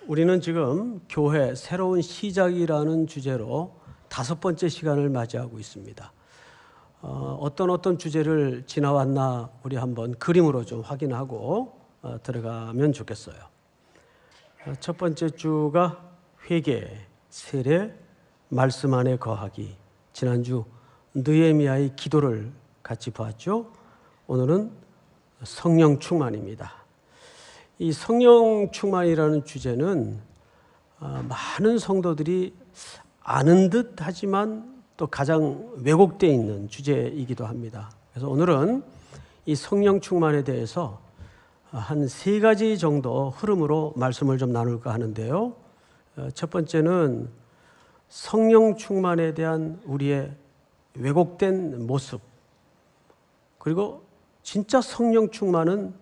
우리는 지금 교회 새로운 시작이라는 주제로 5번째 시간을 맞이하고 있습니다. 어떤 주제를 지나왔나 우리 한번 그림으로 좀 확인하고 들어가면 좋겠어요. 첫 번째 주가 회개, 세례, 말씀 안에 거하기. 지난주 느헤미야의 기도를 같이 봤죠. 오늘은 성령 충만입니다. 이 성령 충만이라는 주제는 많은 성도들이 아는 듯 하지만 또 가장 왜곡되어 있는 주제이기도 합니다. 그래서 오늘은 이 성령 충만에 대해서 한 3가지 정도 흐름으로 말씀을 좀 나눌까 하는데요. 첫 번째는 성령 충만에 대한 우리의 왜곡된 모습, 그리고 진짜 성령 충만은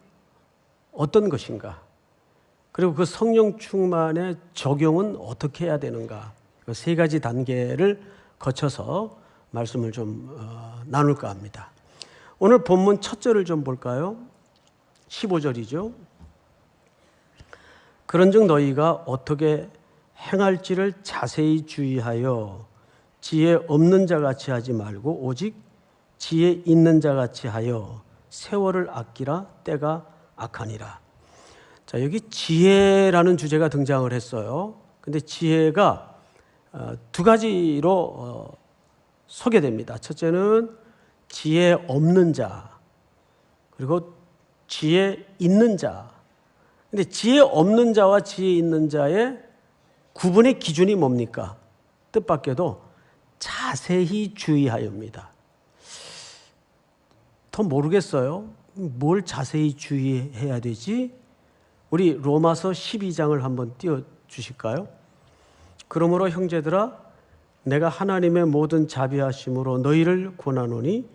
어떤 것인가, 그리고 그 성령 충만의 적용은 어떻게 해야 되는가, 그 3가지 단계를 거쳐서 말씀을 좀 나눌까 합니다. 오늘 본문 첫 절을 좀 볼까요? 15절이죠. 그런즉 너희가 어떻게 행할지를 자세히 주의하여 지혜 없는 자같이 하지 말고 오직 지혜 있는 자같이 하여 세월을 아끼라. 때가 악하니라. 자, 여기 지혜라는 주제가 등장을 했어요. 근데 지혜가 2가지로 소개됩니다. 첫째는 지혜 없는 자, 그리고 지혜 있는 자. 근데 지혜 없는 자와 지혜 있는 자의 구분의 기준이 뭡니까? 뜻밖에도 자세히 주의하여입니다. 더 모르겠어요. 뭘 자세히 주의해야 되지? 우리 로마서 12장을 한번 띄워주실까요? 그러므로 형제들아, 내가 하나님의 모든 자비하심으로 너희를 권하노니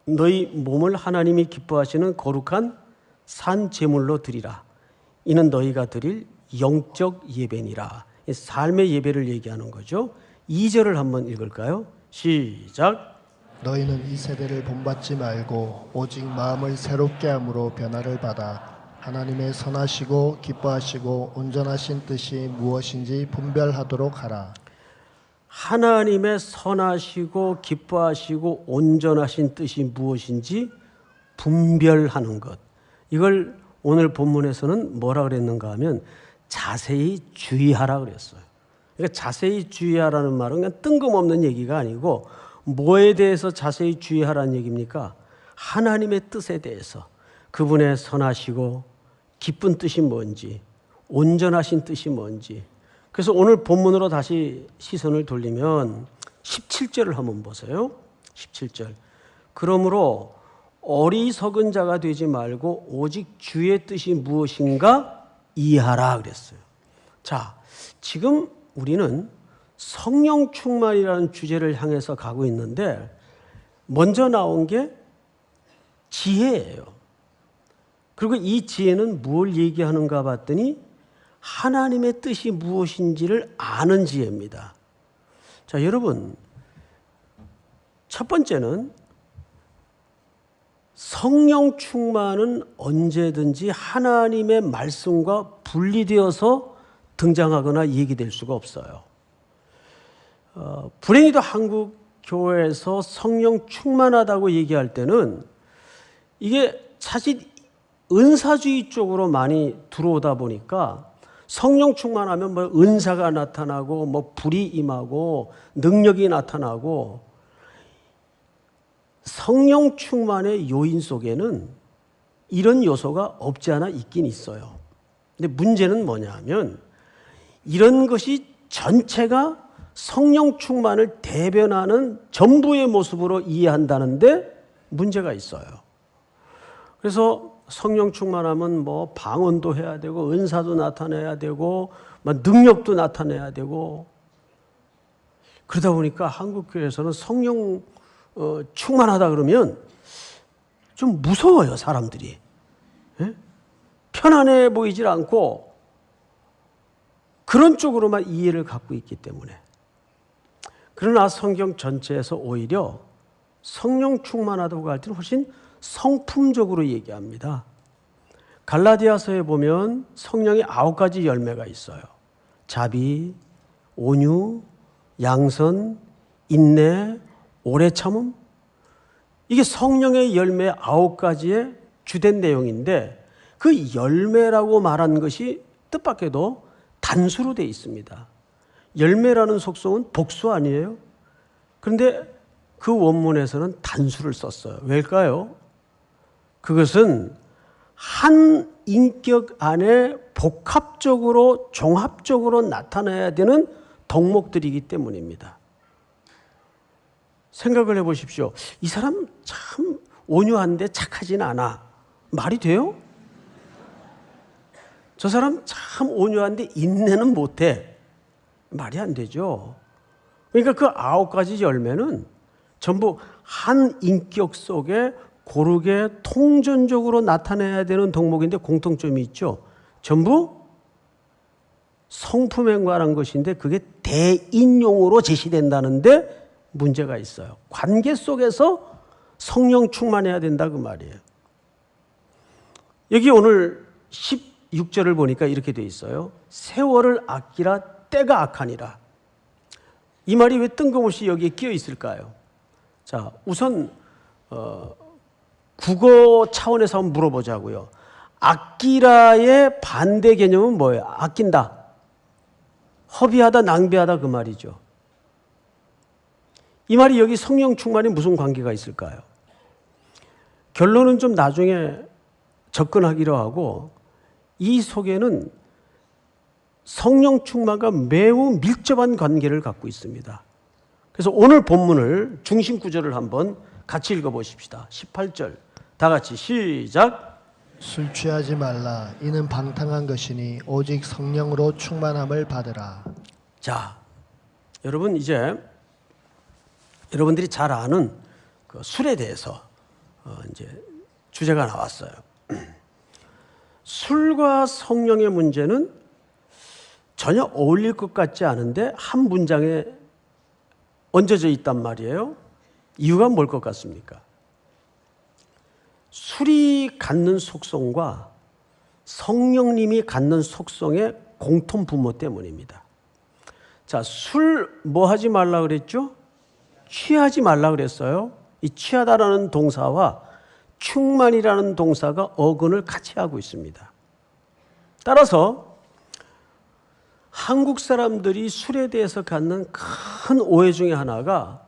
너희 몸을 하나님이 기뻐하시는 거룩한 산 제물로 드리라. 이는 너희가 드릴 영적 예배니라. 삶의 예배를 얘기하는 거죠. 2절을 한번 읽을까요? 시작. 너희는 이 세대를 본받지 말고 오직 마음을 새롭게 함으로 변화를 받아 하나님의 선하시고 기뻐하시고 온전하신 뜻이 무엇인지 분별하도록 하라. 하나님의 선하시고 기뻐하시고 온전하신 뜻이 무엇인지 분별하는 것. 이걸 오늘 본문에서는 뭐라 그랬는가 하면 자세히 주의하라 그랬어요. 그러니까 자세히 주의하라는 말은 그냥 뜬금없는 얘기가 아니고 뭐에 대해서 자세히 주의하라는 얘기입니까? 하나님의 뜻에 대해서, 그분의 선하시고 기쁜 뜻이 뭔지, 온전하신 뜻이 뭔지. 그래서 오늘 본문으로 다시 시선을 돌리면 17절을 한번 보세요. 17절. 그러므로 어리석은 자가 되지 말고 오직 주의 뜻이 무엇인가 이해하라 그랬어요. 자, 지금 우리는 성령 충만이라는 주제를 향해서 가고 있는데 먼저 나온 게 지혜예요. 그리고 이 지혜는 뭘 얘기하는가 봤더니 하나님의 뜻이 무엇인지를 아는 지혜입니다. 자, 여러분, 첫 번째는 성령 충만은 언제든지 하나님의 말씀과 분리되어서 등장하거나 얘기될 수가 없어요. 불행히도 한국 교회에서 성령 충만하다고 얘기할 때는 이게 사실 은사주의 쪽으로 많이 들어오다 보니까 성령 충만하면 뭐 은사가 나타나고 뭐 불이 임하고 능력이 나타나고, 성령 충만의 요인 속에는 이런 요소가 없지 않아 있긴 있어요. 근데 문제는 뭐냐 하면 이런 것이 전체가 성령 충만을 대변하는 전부의 모습으로 이해한다는데 문제가 있어요. 그래서 성령 충만하면 뭐 방언도 해야 되고 은사도 나타내야 되고 능력도 나타내야 되고, 그러다 보니까 한국교회에서는 성령 충만하다 그러면 좀 무서워요, 사람들이. 예? 편안해 보이질 않고 그런 쪽으로만 이해를 갖고 있기 때문에. 그러나 성경 전체에서 오히려 성령 충만하다고 할 때는 훨씬 성품적으로 얘기합니다. 갈라디아서에 보면 성령의 9가지 열매가 있어요. 자비, 온유, 양선, 인내, 오래 참음. 이게 성령의 열매 9가지의 주된 내용인데 그 열매라고 말한 것이 뜻밖에도 단수로 되어 있습니다. 열매라는 속성은 복수 아니에요? 그런데 그 원문에서는 단수를 썼어요. 왜일까요? 그것은 한 인격 안에 복합적으로 종합적으로 나타나야 되는 덕목들이기 때문입니다. 생각을 해보십시오. 이 사람 참 온유한데 착하진 않아. 말이 돼요? 저 사람 참 온유한데 인내는 못해. 말이 안 되죠. 그러니까 그 9가지 열매는 전부 한 인격 속에 고르게 통전적으로 나타내야 되는 덕목인데 공통점이 있죠. 전부 성품에 관한 것인데 그게 대인용으로 제시된다는데 문제가 있어요. 관계 속에서 성령 충만해야 된다 그 말이에요. 여기 오늘 16절을 보니까 이렇게 돼 있어요. 세월을 아끼라 때가 악하니라. 이 말이 왜 뜬금없이 여기에 끼어 있을까요? 자, 우선 국어 차원에서 한번 물어보자고요. 아끼라의 반대 개념은 뭐예요? 아낀다. 허비하다, 낭비하다 그 말이죠. 이 말이 여기 성령 충만이 무슨 관계가 있을까요? 결론은 좀 나중에 접근하기로 하고 이 속에는 성령 충만과 매우 밀접한 관계를 갖고 있습니다. 그래서 오늘 본문을 중심 구절을 한번 같이 읽어보십시다. 18절 다 같이 시작. 술 취하지 말라. 이는 방탕한 것이니 오직 성령으로 충만함을 받으라. 자, 여러분 이제 여러분들이 잘 아는 그 술에 대해서 이제 주제가 나왔어요. 술과 성령의 문제는 전혀 어울릴 것 같지 않은데 한 문장에 얹어져 있단 말이에요. 이유가 뭘 것 같습니까? 술이 갖는 속성과 성령님이 갖는 속성의 공통 분모 때문입니다. 자, 술 뭐 하지 말라 그랬죠? 취하지 말라 그랬어요. 이 취하다라는 동사와 충만이라는 동사가 어근을 같이 하고 있습니다. 따라서 한국 사람들이 술에 대해서 갖는 큰 오해 중에 하나가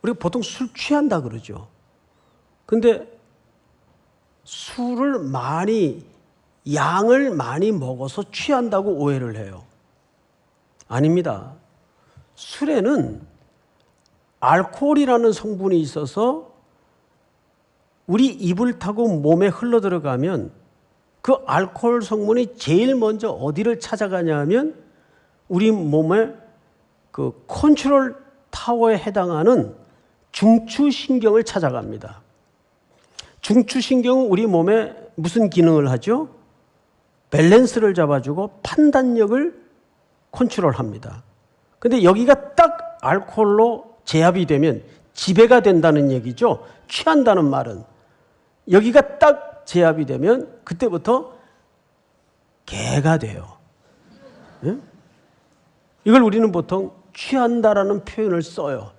우리가 보통 술 취한다 그러죠. 근데 술을 양을 많이 먹어서 취한다고 오해를 해요. 아닙니다. 술에는 알코올이라는 성분이 있어서 우리 입을 타고 몸에 흘러들어가면 그 알코올 성분이 제일 먼저 어디를 찾아가냐 하면 우리 몸의 그 컨트롤 타워에 해당하는 중추신경을 찾아갑니다. 중추신경은 우리 몸에 무슨 기능을 하죠? 밸런스를 잡아주고 판단력을 컨트롤합니다. 근데 여기가 딱 알코올로 제압이 되면 지배가 된다는 얘기죠. 취한다는 말은. 여기가 딱 제압이 되면 그때부터 개가 돼요. 네? 이걸 우리는 보통 취한다라는 표현을 써요.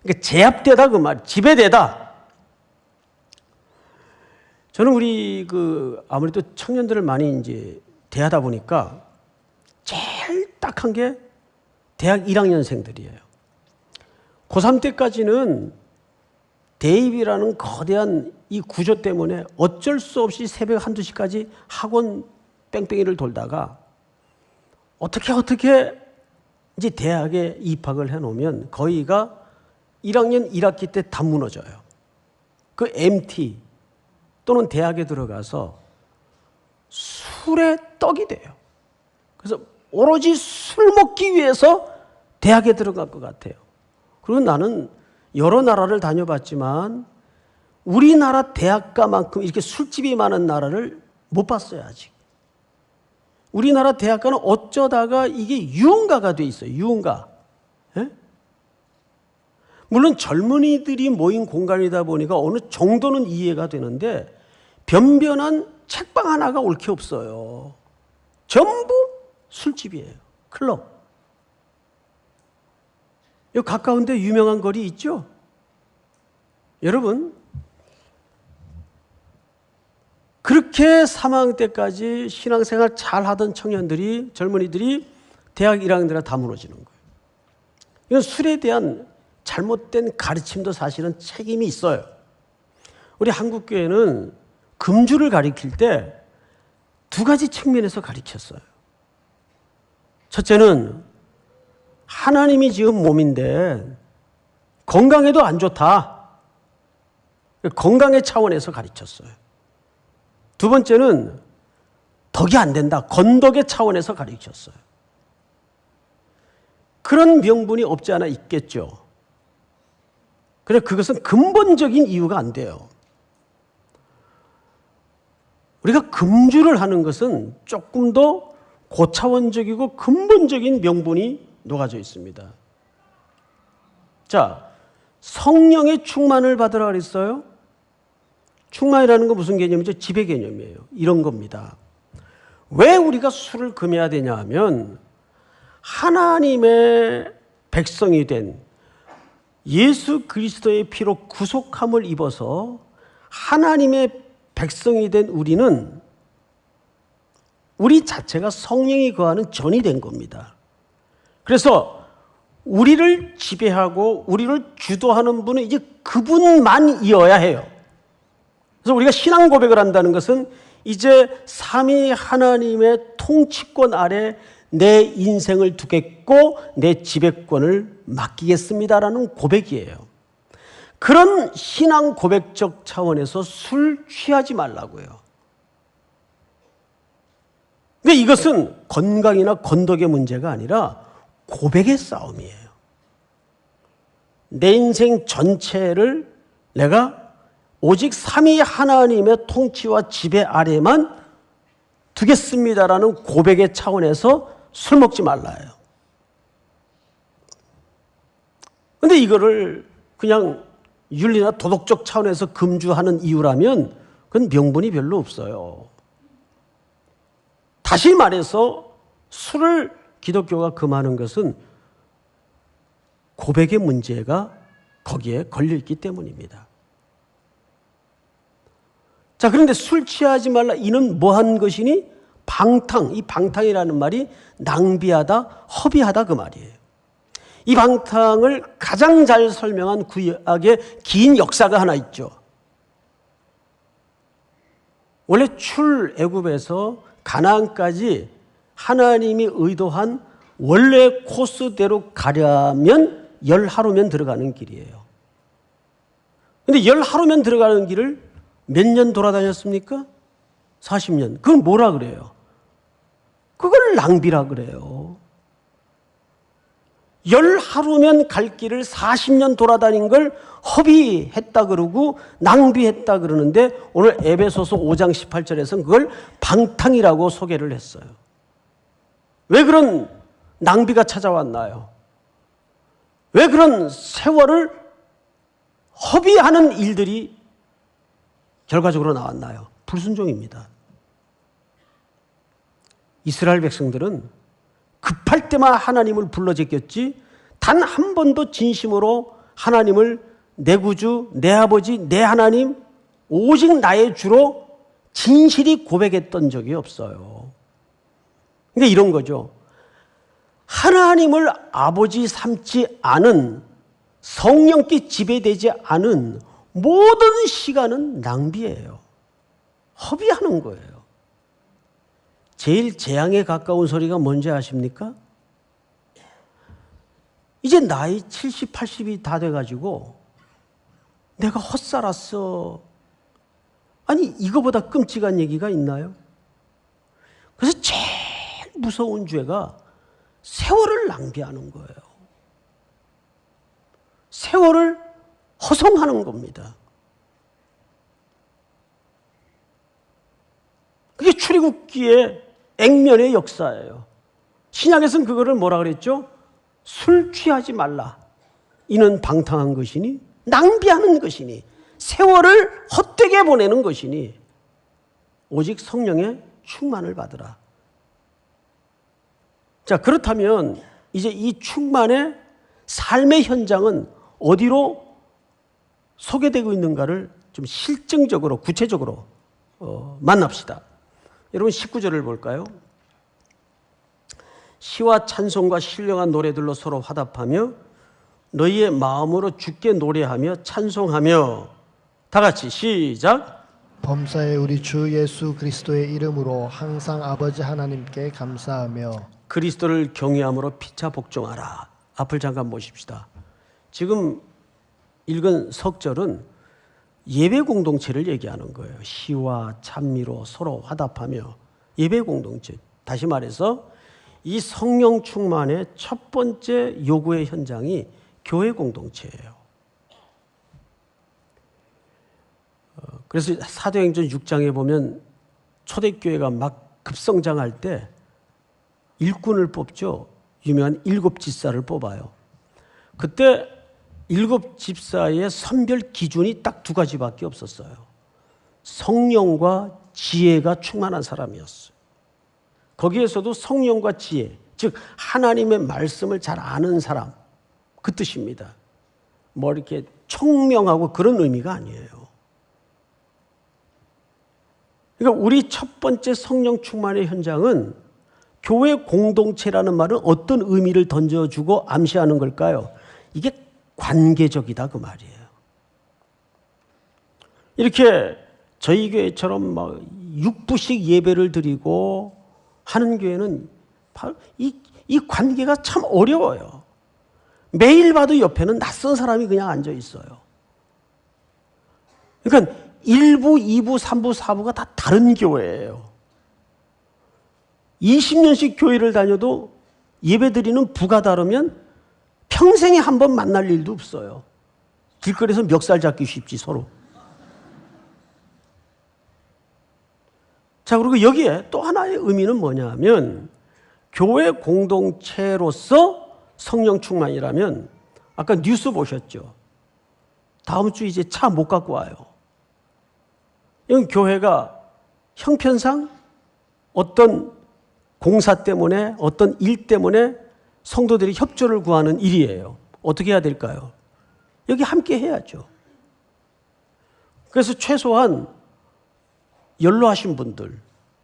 그러니까 제압되다 그 말, 지배되다. 저는 우리 아무래도 청년들을 많이 이제 대하다 보니까 제일 딱한 게 대학 1학년생들이에요. 고3 때까지는 대입이라는 거대한 이 구조 때문에 어쩔 수 없이 새벽 1~2시까지 학원 뺑뺑이를 돌다가 어떻게 이제 대학에 입학을 해놓으면 거의가 1학년 1학기 때 다 무너져요. 그 MT 또는 대학에 들어가서 술에 떡이 돼요. 그래서 오로지 술 먹기 위해서 대학에 들어갈 것 같아요. 그리고 나는 여러 나라를 다녀봤지만 우리나라 대학가만큼 이렇게 술집이 많은 나라를 못 봤어요, 아직. 우리나라 대학가는 어쩌다가 이게 유흥가가 돼 있어요, 유흥가. 예? 물론 젊은이들이 모인 공간이다 보니까 어느 정도는 이해가 되는데 변변한 책방 하나가 올 게 없어요. 전부 술집이에요. 클럽. 여기 가까운데 유명한 거리 있죠? 여러분, 그렇게 사망 때까지 신앙생활 잘 하던 청년들이, 젊은이들이 대학 1학년 되라 다 무너지는 거예요. 이건 술에 대한 잘못된 가르침도 사실은 책임이 있어요. 우리 한국교회는 금주를 가리킬 때 두 가지 측면에서 가르쳤어요. 첫째는 하나님이 지은 몸인데 건강에도 안 좋다. 건강의 차원에서 가르쳤어요. 두 번째는 덕이 안 된다. 건덕의 차원에서 가르쳤어요. 그런 명분이 없지 않아 있겠죠. 그래, 그것은 근본적인 이유가 안 돼요. 우리가 금주를 하는 것은 조금 더 고차원적이고 근본적인 명분이 녹아져 있습니다. 자, 성령의 충만을 받으라 그랬어요. 충만이라는 건 무슨 개념이죠? 지배 개념이에요. 이런 겁니다. 왜 우리가 술을 금해야 되냐 하면 하나님의 백성이 된 예수 그리스도의 피로 구속함을 입어서 하나님의 백성이 된 우리는 우리 자체가 성령이 거하는 전이 된 겁니다. 그래서 우리를 지배하고 우리를 주도하는 분은 이제 그분만이어야 해요. 그래서 우리가 신앙 고백을 한다는 것은 이제 삼위 하나님의 통치권 아래 내 인생을 두겠고 내 지배권을 맡기겠습니다라는 고백이에요. 그런 신앙 고백적 차원에서 술 취하지 말라고요. 근데 이것은 건강이나 건덕의 문제가 아니라 고백의 싸움이에요. 내 인생 전체를 내가 오직 삼위 하나님의 통치와 지배 아래만 두겠습니다라는 고백의 차원에서 술 먹지 말라요. 근데 이거를 그냥 윤리나 도덕적 차원에서 금주하는 이유라면 그건 명분이 별로 없어요. 다시 말해서 술을 기독교가 금하는 것은 고백의 문제가 거기에 걸려있기 때문입니다. 자, 그런데 술 취하지 말라 이는 뭐한 것이니? 방탕. 이 방탕이라는 말이 낭비하다, 허비하다 그 말이에요. 이 방탕을 가장 잘 설명한 구약의 긴 역사가 하나 있죠. 원래 출애굽에서 가나안까지 하나님이 의도한 원래 코스대로 가려면 10하루면 들어가는 길이에요. 그런데 10하루면 들어가는 길을 몇 년 돌아다녔습니까? 40년. 그건 뭐라 그래요? 그걸 낭비라 그래요. 10하루면 갈 길을 40년 돌아다닌 걸 허비했다 그러고 낭비했다 그러는데 오늘 에베소서 5장 18절에서는 그걸 방탕이라고 소개를 했어요. 왜 그런 낭비가 찾아왔나요? 왜 그런 세월을 허비하는 일들이 결과적으로 나왔나요? 불순종입니다. 이스라엘 백성들은 급할 때만 하나님을 불러 제꼈지 단 한 번도 진심으로 하나님을 내 구주, 내 아버지, 내 하나님, 오직 나의 주로 진실이 고백했던 적이 없어요. 근데 이런 거죠. 하나님을 아버지 삼지 않은, 성령께 지배되지 않은 모든 시간은 낭비예요. 허비하는 거예요. 제일 재앙에 가까운 소리가 뭔지 아십니까? 이제 나이 70, 80이 다 돼가지고 내가 헛살았어. 아니, 이거보다 끔찍한 얘기가 있나요? 그래서 제일 무서운 죄가 세월을 낭비하는 거예요. 세월을 허송하는 겁니다. 그게 출애굽기의 액면의 역사예요. 신약에서는 그거를 뭐라 그랬죠? 술 취하지 말라. 이는 방탕한 것이니, 낭비하는 것이니, 세월을 헛되게 보내는 것이니. 오직 성령의 충만을 받으라. 자, 그렇다면 이제 이 충만의 삶의 현장은 어디로 소개되고 있는가를 좀 실증적으로 구체적으로 만납시다. 여러분 19절을 볼까요? 시와 찬송과 신령한 노래들로 서로 화답하며 너희의 마음으로 주께 노래하며 찬송하며 다 같이 시작. 범사에 우리 주 예수 그리스도의 이름으로 항상 아버지 하나님께 감사하며 그리스도를 경외함으로 피차 복종하라. 앞을 잠깐 보십시다. 지금 읽은 석절은 예배 공동체를 얘기하는 거예요. 시와 찬미로 서로 화답하며 예배 공동체. 다시 말해서 이 성령 충만의 첫 번째 요구의 현장이 교회 공동체예요. 그래서 사도행전 6장에 보면 초대교회가 막 급성장할 때 일꾼을 뽑죠. 유명한 일곱 집사를 뽑아요. 그때 일곱 집사의 선별 기준이 딱 두 가지밖에 없었어요. 성령과 지혜가 충만한 사람이었어요. 거기에서도 성령과 지혜, 즉 하나님의 말씀을 잘 아는 사람, 그 뜻입니다. 뭐 이렇게 총명하고 그런 의미가 아니에요. 그러니까 우리 첫 번째 성령 충만의 현장은 교회 공동체라는 말은 어떤 의미를 던져주고 암시하는 걸까요? 이게 관계적이다 그 말이에요. 이렇게 저희 교회처럼 막 6부씩 예배를 드리고 하는 교회는 이 관계가 참 어려워요. 매일 봐도 옆에는 낯선 사람이 그냥 앉아 있어요. 그러니까 1부, 2부, 3부, 4부가 다 다른 교회예요. 20년씩 교회를 다녀도 예배드리는 부가 다르면 평생에 한 번 만날 일도 없어요. 길거리에서 멱살 잡기 쉽지 서로. 자, 그리고 여기에 또 하나의 의미는 뭐냐면 교회 공동체로서 성령 충만이라면 아까 뉴스 보셨죠? 다음 주 이제 차 못 갖고 와요. 이건 교회가 형편상 어떤 공사 때문에 어떤 일 때문에 성도들이 협조를 구하는 일이에요. 어떻게 해야 될까요? 여기 함께 해야죠. 그래서 최소한 연로하신 분들,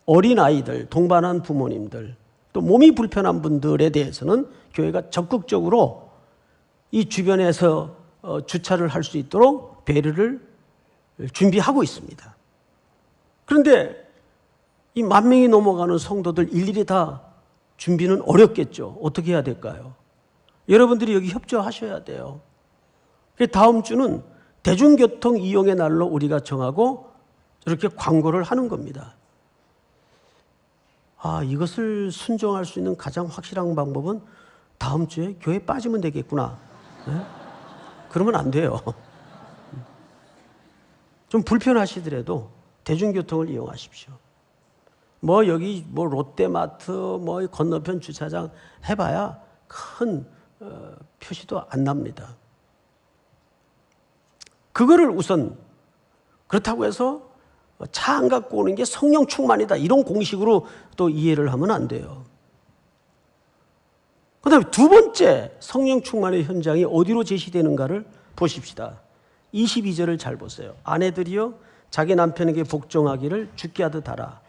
어린아이들, 동반한 부모님들, 또 몸이 불편한 분들에 대해서는 교회가 적극적으로 이 주변에서 주차를 할 수 있도록 배려를 준비하고 있습니다. 그런데 이 10,000명이 넘어가는 성도들 일일이 다 준비는 어렵겠죠. 어떻게 해야 될까요? 여러분들이 여기 협조하셔야 돼요. 다음 주는 대중교통 이용의 날로 우리가 정하고 이렇게 광고를 하는 겁니다. 이것을 순종할 수 있는 가장 확실한 방법은 다음 주에 교회 빠지면 되겠구나. 네? 그러면 안 돼요. 좀 불편하시더라도 대중교통을 이용하십시오. 여기 롯데마트 건너편 주차장 해봐야 큰 표시도 안 납니다. 그거를 우선 그렇다고 해서 차 안 갖고 오는 게 성령 충만이다 이런 공식으로 또 이해를 하면 안 돼요. 그 다음에 두 번째 성령 충만의 현장이 어디로 제시되는가를 보십시다. 22절을 잘 보세요. 아내들이여 자기 남편에게 복종하기를 주께 하듯 하라.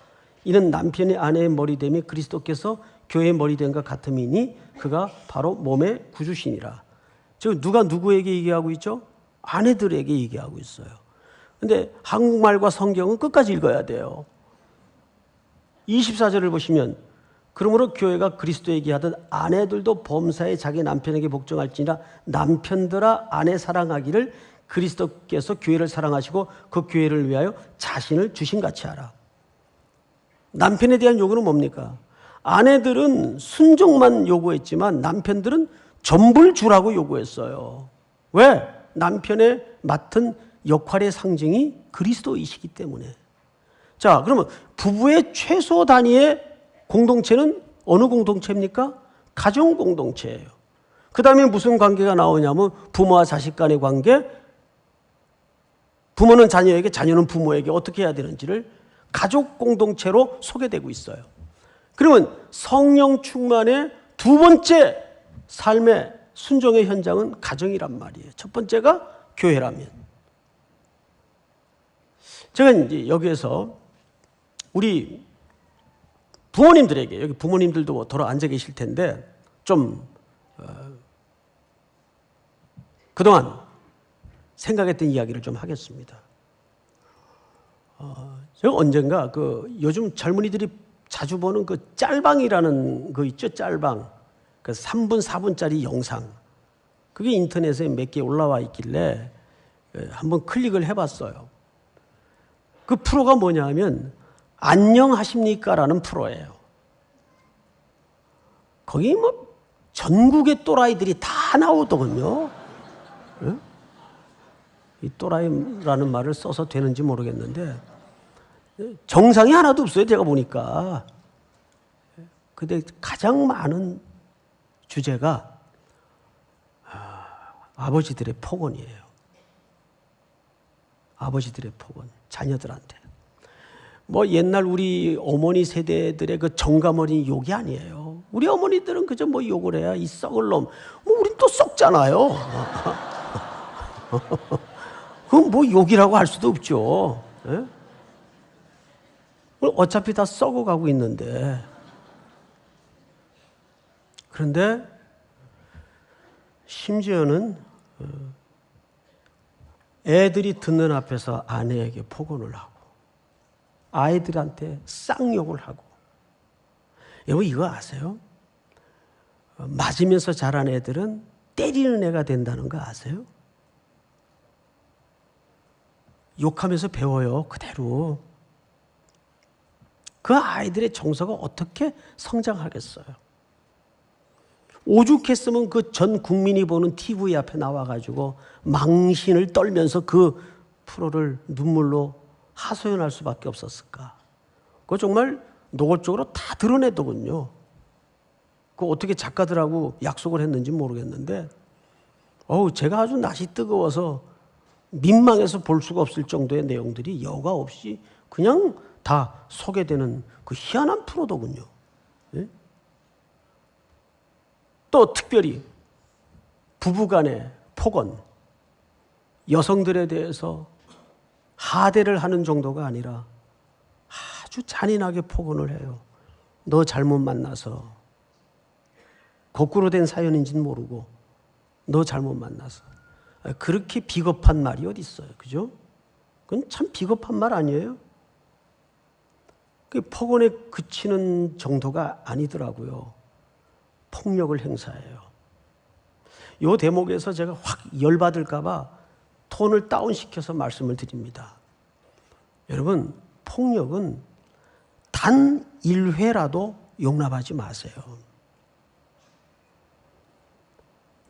이는 남편이 아내의 머리됨이 그리스도께서 교회의 머리됨과 같음이니 그가 바로 몸의 구주시니라. 즉 누가 누구에게 얘기하고 있죠? 아내들에게 얘기하고 있어요. 그런데 한국말과 성경은 끝까지 읽어야 돼요. 24절을 보시면 그러므로 교회가 그리스도에게 하듯 아내들도 범사에 자기 남편에게 복종할지니라. 남편들아 아내 사랑하기를 그리스도께서 교회를 사랑하시고 그 교회를 위하여 자신을 주신같이 하라. 남편에 대한 요구는 뭡니까? 아내들은 순종만 요구했지만 남편들은 전부를 주라고 요구했어요. 왜? 남편의 맡은 역할의 상징이 그리스도이시기 때문에. 자, 그러면 부부의 최소 단위의 공동체는 어느 공동체입니까? 가정 공동체예요. 그 다음에 무슨 관계가 나오냐면 부모와 자식 간의 관계, 부모는 자녀에게, 자녀는 부모에게 어떻게 해야 되는지를 가족 공동체로 소개되고 있어요. 그러면 성령 충만의 두 번째 삶의 순종의 현장은 가정이란 말이에요. 첫 번째가 교회라면. 제가 이제 여기에서 우리 부모님들에게, 여기 부모님들도 돌아 앉아 계실 텐데 좀 그동안 생각했던 이야기를 좀 하겠습니다. 제가 언젠가 요즘 젊은이들이 자주 보는 그 짤방이라는 거 있죠, 짤방. 그 3분, 4분짜리 영상. 그게 인터넷에 몇 개 올라와 있길래 한번 클릭을 해봤어요. 그 프로가 뭐냐 하면 안녕하십니까? 라는 프로예요. 거기 뭐 전국의 또라이들이 다 나오더군요. 네? 이 또라이라는 말을 써서 되는지 모르겠는데 정상이 하나도 없어요. 제가 보니까. 근데 가장 많은 주제가 아버지들의 폭언이에요. 아버지들의 폭언, 자녀들한테. 뭐 옛날 우리 어머니 세대들의 그 정감 어린 욕이 아니에요. 우리 어머니들은 그저 뭐 욕을 해야 이 썩을 놈. 뭐 우린 또 썩잖아요. 그건 뭐 욕이라고 할 수도 없죠. 예? 어차피 다 썩어가고 있는데. 그런데 심지어는 애들이 듣는 앞에서 아내에게 폭언을 하고 아이들한테 쌍욕을 하고. 여러분 이거 아세요? 맞으면서 자란 애들은 때리는 애가 된다는 거 아세요? 욕하면서 배워요, 그대로. 그 아이들의 정서가 어떻게 성장하겠어요? 오죽했으면 그 전 국민이 보는 TV 앞에 나와가지고 망신을 떨면서 그 프로를 눈물로 하소연할 수밖에 없었을까? 그거 정말 노골적으로 다 드러내더군요. 그 어떻게 작가들하고 약속을 했는지 모르겠는데, 제가 아주 낯이 뜨거워서 민망해서 볼 수가 없을 정도의 내용들이 여과 없이 그냥 다 소개되는 그 희한한 프로더군요. 예? 또 특별히 부부간의 폭언, 여성들에 대해서 하대를 하는 정도가 아니라 아주 잔인하게 폭언을 해요. 너 잘못 만나서. 거꾸로 된 사연인지는 모르고 너 잘못 만나서. 그렇게 비겁한 말이 어디 있어요, 그죠? 그건 참 비겁한 말 아니에요? 그 폭언에 그치는 정도가 아니더라고요. 폭력을 행사해요. 이 대목에서 제가 확 열받을까 봐 톤을 다운시켜서 말씀을 드립니다. 여러분, 폭력은 단 1회라도 용납하지 마세요.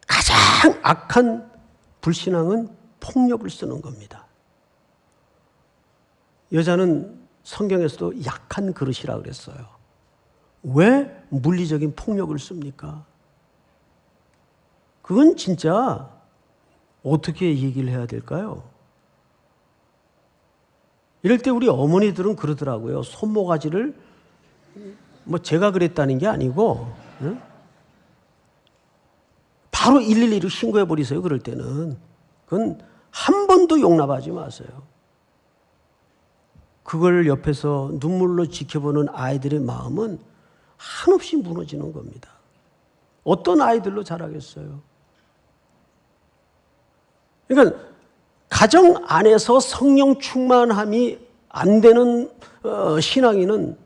가장 악한 불신앙은 폭력을 쓰는 겁니다. 여자는 성경에서도 약한 그릇이라 그랬어요. 왜 물리적인 폭력을 씁니까? 그건 진짜 어떻게 얘기를 해야 될까요? 이럴 때 우리 어머니들은 그러더라고요. 손모가지를 뭐 제가 그랬다는 게 아니고 바로 112로 신고해 버리세요. 그럴 때는. 그건 한 번도 용납하지 마세요. 그걸 옆에서 눈물로 지켜보는 아이들의 마음은 한없이 무너지는 겁니다. 어떤 아이들로 자라겠어요? 그러니까 가정 안에서 성령 충만함이 안 되는 신앙인은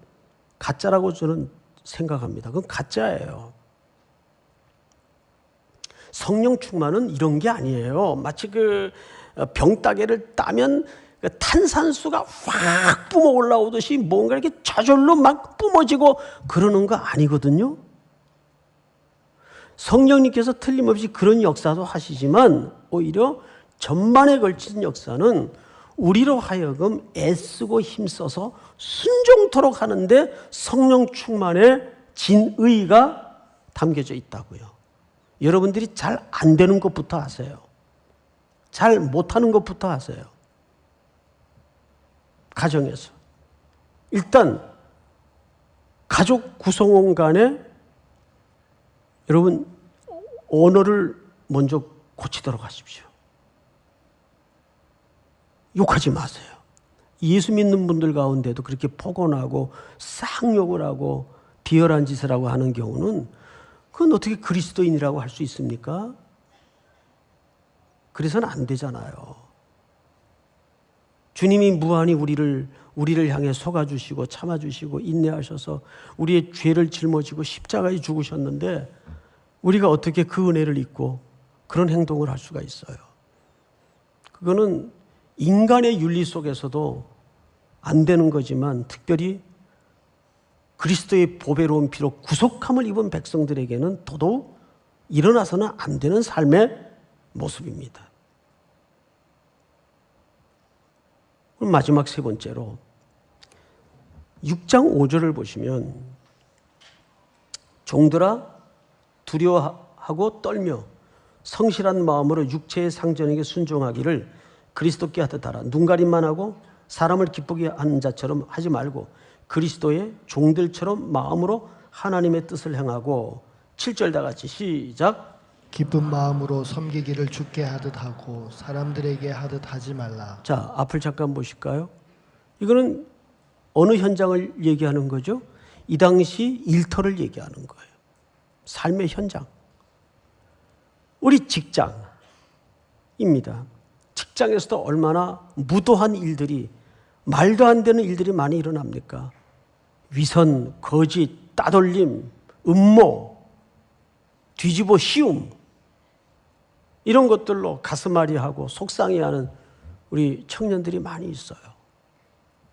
가짜라고 저는 생각합니다. 그건 가짜예요. 성령 충만은 이런 게 아니에요. 마치 그 병따개를 따면 탄산수가 확 뿜어 올라오듯이 뭔가 이렇게 저절로 막 뿜어지고 그러는 거 아니거든요. 성령님께서 틀림없이 그런 역사도 하시지만 오히려 전반에 걸친 역사는 우리로 하여금 애쓰고 힘써서 순종토록 하는데 성령 충만의 진의가 담겨져 있다고요. 여러분들이 잘 안 되는 것부터 하세요. 잘 못하는 것부터 하세요. 가정에서. 일단 가족 구성원 간에 여러분 언어를 먼저 고치도록 하십시오. 욕하지 마세요. 예수 믿는 분들 가운데도 그렇게 폭언하고 쌍욕을 하고 비열한 짓을 하고 하는 경우는 그건 어떻게 그리스도인이라고 할 수 있습니까? 그래서는 안 되잖아요. 주님이 무한히 우리를 향해 속아주시고 참아주시고 인내하셔서 우리의 죄를 짊어지고 십자가에 죽으셨는데 우리가 어떻게 그 은혜를 잊고 그런 행동을 할 수가 있어요? 그거는 인간의 윤리 속에서도 안 되는 거지만 특별히 그리스도의 보배로운 피로 구속함을 입은 백성들에게는 더더욱 일어나서는 안 되는 삶의 모습입니다. 그럼 마지막 세 번째로 6장 5절을 보시면 종들아 두려워하고 떨며 성실한 마음으로 육체의 상전에게 순종하기를 그리스도께 하듯 하라. 눈가림만 하고 사람을 기쁘게 하는 자처럼 하지 말고 그리스도의 종들처럼 마음으로 하나님의 뜻을 행하고 7절 다 같이 시작. 기쁜 마음으로 섬기기를 주께 하듯 하고 사람들에게 하듯 하지 말라. 자, 앞을 잠깐 보실까요? 이거는 어느 현장을 얘기하는 거죠? 이 당시 일터를 얘기하는 거예요. 삶의 현장. 우리 직장입니다. 직장에서도 얼마나 무도한 일들이, 말도 안 되는 일들이 많이 일어납니까? 위선, 거짓, 따돌림, 음모, 뒤집어 씌움, 이런 것들로 가슴앓이하고 속상해하는 우리 청년들이 많이 있어요.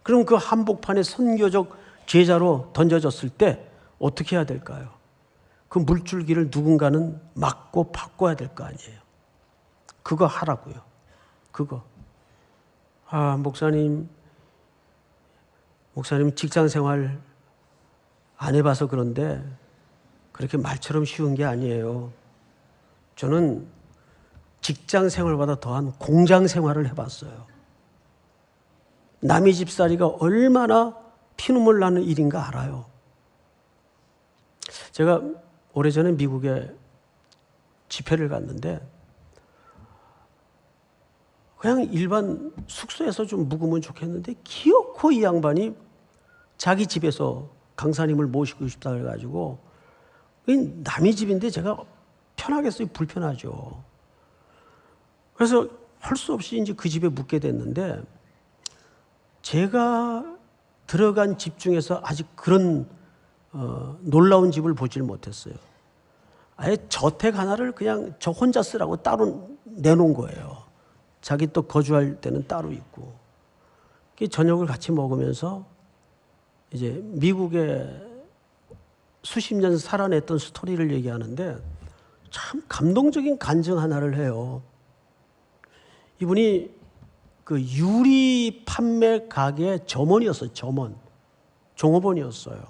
그럼 그 한복판에 선교적 제자로 던져졌을 때 어떻게 해야 될까요? 그 물줄기를 누군가는 막고 바꿔야 될 거 아니에요. 그거 하라고요. 그거. 목사님 직장 생활 안 해봐서 그런데 그렇게 말처럼 쉬운 게 아니에요. 저는 직장 생활보다 더한 공장 생활을 해봤어요. 남의 집살이가 얼마나 피눈물 나는 일인가 알아요. 제가 오래전에 미국에 집회를 갔는데 그냥 일반 숙소에서 좀 묵으면 좋겠는데 기어코 이 양반이 자기 집에서 강사님을 모시고 싶다 해가지고 남의 집인데 제가 편하겠어요? 불편하죠. 그래서 할 수 없이 이제 그 집에 묵게 됐는데 제가 들어간 집 중에서 아직 그런 놀라운 집을 보질 못했어요. 아예 저택 하나를 그냥 저 혼자 쓰라고 따로 내놓은 거예요. 자기 또 거주할 때는 따로 있고. 저녁을 같이 먹으면서 이제 미국에 수십 년 살아냈던 스토리를 얘기하는데 참 감동적인 간증 하나를 해요. 이분이 그 유리 판매 가게 점원이었어요. 종업원이었어요.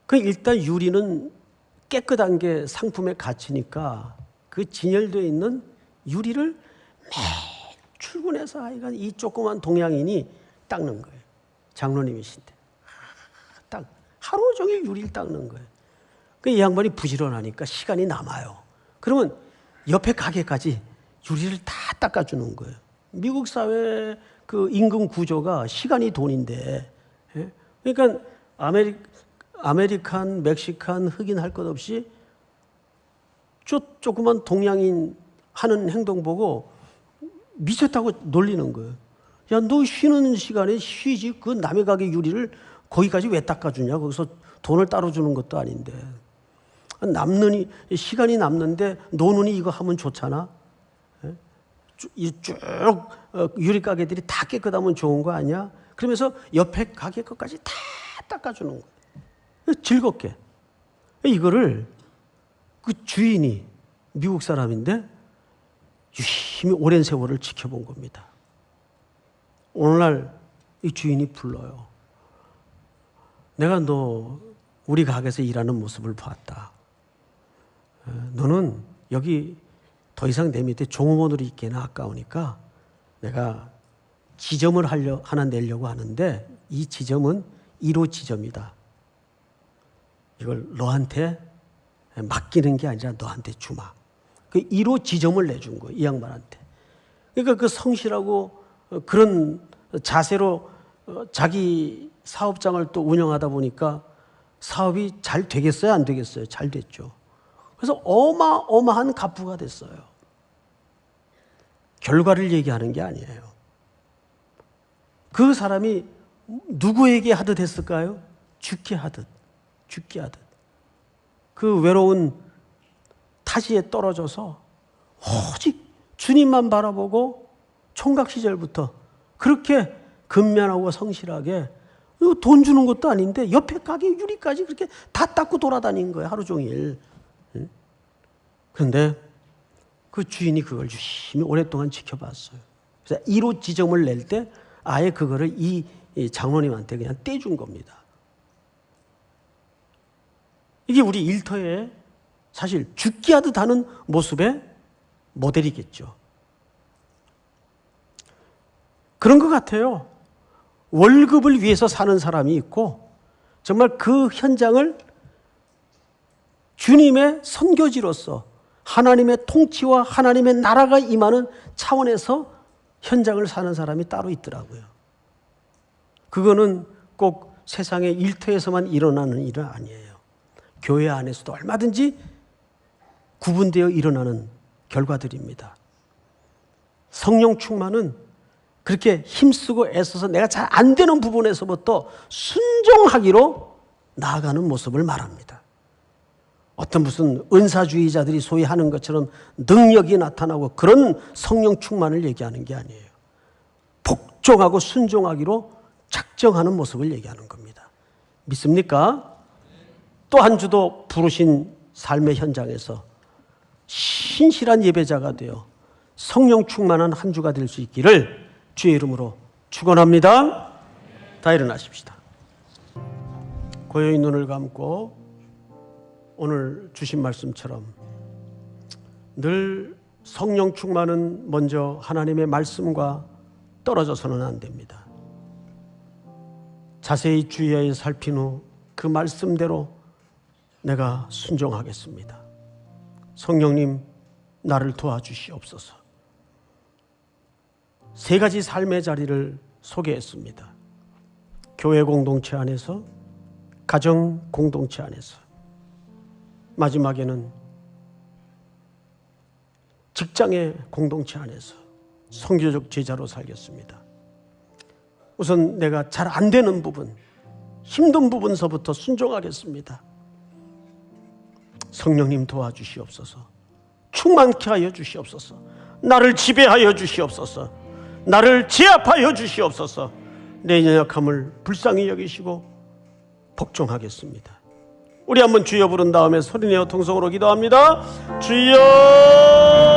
그 일단 유리는 깨끗한 게 상품의 가치니까 그 진열되어 있는 유리를 매일 출근해서 하여간 이 조그만 동양인이 닦는 거예요. 장로님이신데. 딱 하루 종일 유리를 닦는 거예요. 그 이 양반이 부지런하니까 시간이 남아요. 그러면 옆에 가게까지 유리를 다 닦아주는 거예요. 미국 사회 그 임금 구조가 시간이 돈인데, 예? 그러니까 아메리칸, 멕시칸, 흑인 할 것 없이 조그만 동양인 하는 행동 보고 미쳤다고 놀리는 거예요. 야, 너 쉬는 시간에 쉬지. 그 남의 가게 유리를 거기까지 왜 닦아주냐? 거기서 돈을 따로 주는 것도 아닌데. 시간이 남는데 노는이 이거 하면 좋잖아. 쭉 유리 가게들이 다 깨끗하면 좋은 거 아니야? 그러면서 옆에 가게 것까지 다 닦아주는 거예요. 즐겁게. 이거를 그 주인이 미국 사람인데 유심히 오랜 세월을 지켜본 겁니다. 오늘날 이 주인이 불러요. 내가 너 우리 가게에서 일하는 모습을 봤다. 너는 여기 더 이상 내 밑에 종업원으로 있기는 아까우니까 내가 지점을 하나 내려고 하는데 이 지점은 1호 지점이다. 이걸 너한테 맡기는 게 아니라 너한테 주마. 그 1호 지점을 내준 거예요, 이 양반한테. 그러니까 그 성실하고 그런 자세로 자기 사업장을 또 운영하다 보니까 사업이 잘 되겠어요, 안 되겠어요? 잘 됐죠. 그래서 어마어마한 갑부가 됐어요. 결과를 얘기하는 게 아니에요. 그 사람이 누구에게 하듯 했을까요? 죽게 하듯. 그 외로운 타지에 떨어져서 오직 주님만 바라보고 총각 시절부터 그렇게 근면하고 성실하게, 돈 주는 것도 아닌데 옆에 가게 유리까지 그렇게 다 닦고 돌아다닌 거예요, 하루 종일. 그런데 그 주인이 그걸 유심히 오랫동안 지켜봤어요. 그래서 1호 지점을 낼 때 아예 그거를 이 장로님한테 그냥 떼준 겁니다. 이게 우리 일터에 사실 죽게 하듯 하는 모습의 모델이겠죠. 그런 것 같아요. 월급을 위해서 사는 사람이 있고 정말 그 현장을 주님의 선교지로서 하나님의 통치와 하나님의 나라가 임하는 차원에서 현장을 사는 사람이 따로 있더라고요. 그거는 꼭 세상의 일터에서만 일어나는 일은 아니에요. 교회 안에서도 얼마든지 구분되어 일어나는 결과들입니다. 성령 충만은 그렇게 힘쓰고 애써서 내가 잘 안 되는 부분에서부터 순종하기로 나아가는 모습을 말합니다. 어떤 무슨 은사주의자들이 소위 하는 것처럼 능력이 나타나고 그런 성령 충만을 얘기하는 게 아니에요. 복종하고 순종하기로 작정하는 모습을 얘기하는 겁니다. 믿습니까? 또 한 주도 부르신 삶의 현장에서 신실한 예배자가 되어 성령 충만한 한 주가 될 수 있기를 주의 이름으로 축원합니다. 다 일어나십시다. 고요히 눈을 감고 오늘 주신 말씀처럼 늘 성령 충만은 먼저 하나님의 말씀과 떨어져서는 안 됩니다. 자세히 주의하여 살핀 후 그 말씀대로 내가 순종하겠습니다. 성령님, 나를 도와주시옵소서. 3가지 삶의 자리를 소개했습니다. 교회 공동체 안에서, 가정 공동체 안에서, 마지막에는 직장의 공동체 안에서 선교적 제자로 살겠습니다. 우선 내가 잘 안 되는 부분, 힘든 부분서부터 순종하겠습니다. 성령님 도와주시옵소서. 충만케 하여 주시옵소서. 나를 지배하여 주시옵소서. 나를 제압하여 주시옵소서. 내 연약함을 불쌍히 여기시고 복종하겠습니다. 우리 한번 주여 부른 다음에 소리내어 통성으로 기도합니다. 주여!